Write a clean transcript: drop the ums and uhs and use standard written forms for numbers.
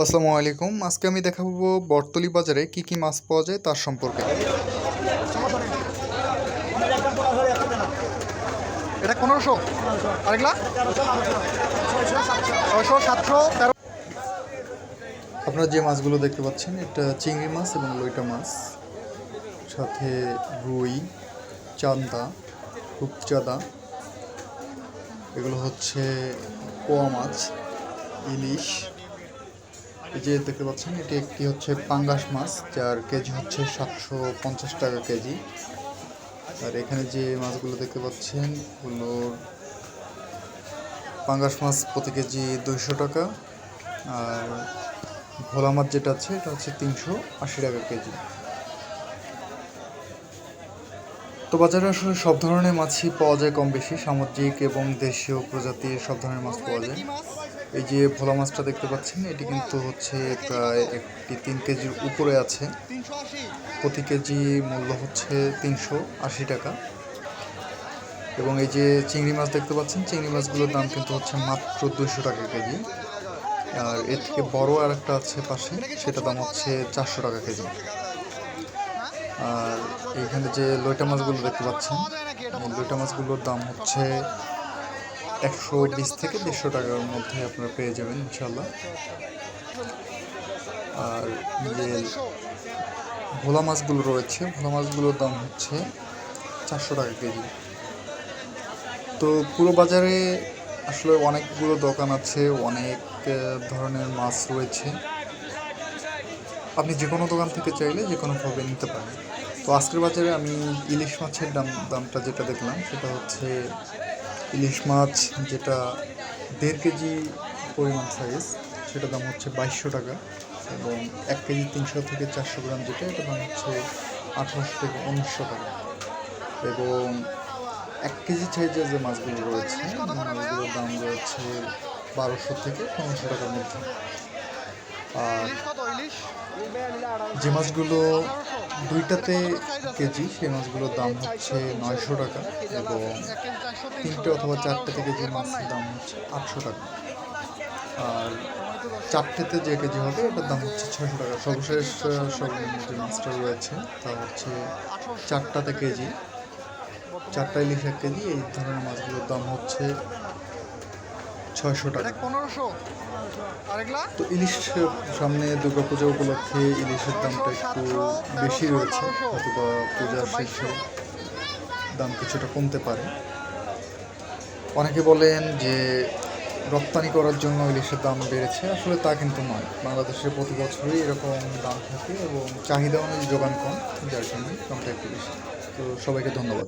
আসসালামু আলাইকুম। আজকে আমি দেখাবো বর্তলি বাজারে কি কি মাছ পাওয়া যায় তার সম্পর্কে। এটা 1500, আরেকলা 600, 700, 13। আপনারা যে মাছগুলো দেখতে পাচ্ছেন এটা চিংড়ি মাছ এবং লইটা মাছ, সাথে রুই, চান্দা, রূপচাঁদা, এগুলো হচ্ছে পোয়া মাছ, ইলিশ। এই যে দেখতে পাচ্ছেন এটি একটি হচ্ছে পাঙ্গাস মাছ, যার কেজি হচ্ছে 750 টাকা কেজি। আর এখানে যে মাছগুলো দেখতে পাচ্ছেন ওগুলোর পাঙ্গাস মাছ প্রতি কেজি 200 টাকা, আর ভোলা মাছ যেটা আছে এটা হচ্ছে 380 টাকা কেজি। তো বাজারে আসলে সব ধরনের মাছই পাওয়া যায় কম বেশি, সামুদ্রিক এবং দেশীয় প্রজাতির সব ধরনের মাছ পাওয়া যায়। এই যে ভোলা মাছটা দেখতে পাচ্ছেন এটি কিন্তু হচ্ছে প্রায় একটি 3 কেজির উপরে আছে, প্রতি কেজি মূল্য হচ্ছে 380 টাকা। এবং এই যে চিংড়ি মাছ দেখতে পাচ্ছেন, চিংড়ি মাছগুলোর দাম কিন্তু হচ্ছে মাত্র 200 টাকা কেজি। আর এর থেকে বড় আর একটা আছে পাশে, সেটা দাম হচ্ছে 400 টাকা কেজি। আর এইখানে যে লইটা মাছগুলো দেখতে পাচ্ছেন, এই লইটা মাছগুলোর দাম হচ্ছে 120 থেকে 150 টাকার মধ্যে আপনারা পেয়ে যাবেন ইনশাল্লাহ। আর যে ভোলা মাছগুলো রয়েছে, ভোলা মাছগুলোর দাম হচ্ছে 400 টাকা কেজি। তো পুরো বাজারে আসলে অনেকগুলো দোকান আছে, অনেক ধরনের মাছ রয়েছে, আপনি যে কোনো দোকান থেকে চাইলে যে কোনোভাবে নিতে পারেন। তো আজকের বাজারে আমি ইলিশ মাছের দামটা যেটা দেখলাম সেটা হচ্ছে ইলিশ মাছ যেটা 1.5 কেজি পরিমাণ সাইজ, সেটার দাম হচ্ছে 2200 টাকা। এবং 1 কেজি 300 থেকে 400 গ্রাম যেটা, এটার দাম হচ্ছে 1800 থেকে 1900 টাকা। এবং 1 কেজি সাইজের যে মাছগুলো রয়েছে, মাছগুলোর দাম রয়েছে 1200 থেকে 1500 টাকার মধ্যে। আর যে মাছগুলো দুইটাতে কেজি, সেই মাছগুলোর দাম হচ্ছে 900 টাকা। এবং 3টে অথবা 4টে থেকে যে মাছের দাম হচ্ছে 800 টাকা। আর 4টেতে যে কেজি হবে এটার দাম হচ্ছে 600 টাকা। সর্বশেষ সর্বনিম্ন যে মাছটা রয়েছে তা হচ্ছে 4টাতে কেজি, 4টা ইলিশ 1 কেজি, এই ধরনের মাছগুলোর দাম হচ্ছে 600 টাকা। তো ইলিশ সামনে দুর্গাপূজা উপলক্ষে ইলিশের দামটা একটু বেশি রয়েছে, অথবা পূজার শেষে দাম কিছুটা কমতে পারে। অনেকে বলেন যে রপ্তানি করার জন্য ইলিশের দাম বেড়েছে, আসলে তা কিন্তু নয়। বাংলাদেশে প্রতি বছরই এরকম দাম থাকে এবং চাহিদা অনুযায়ী যোগান কম, যার জন্য দামটা একটু বেশি। তো সবাইকে ধন্যবাদ।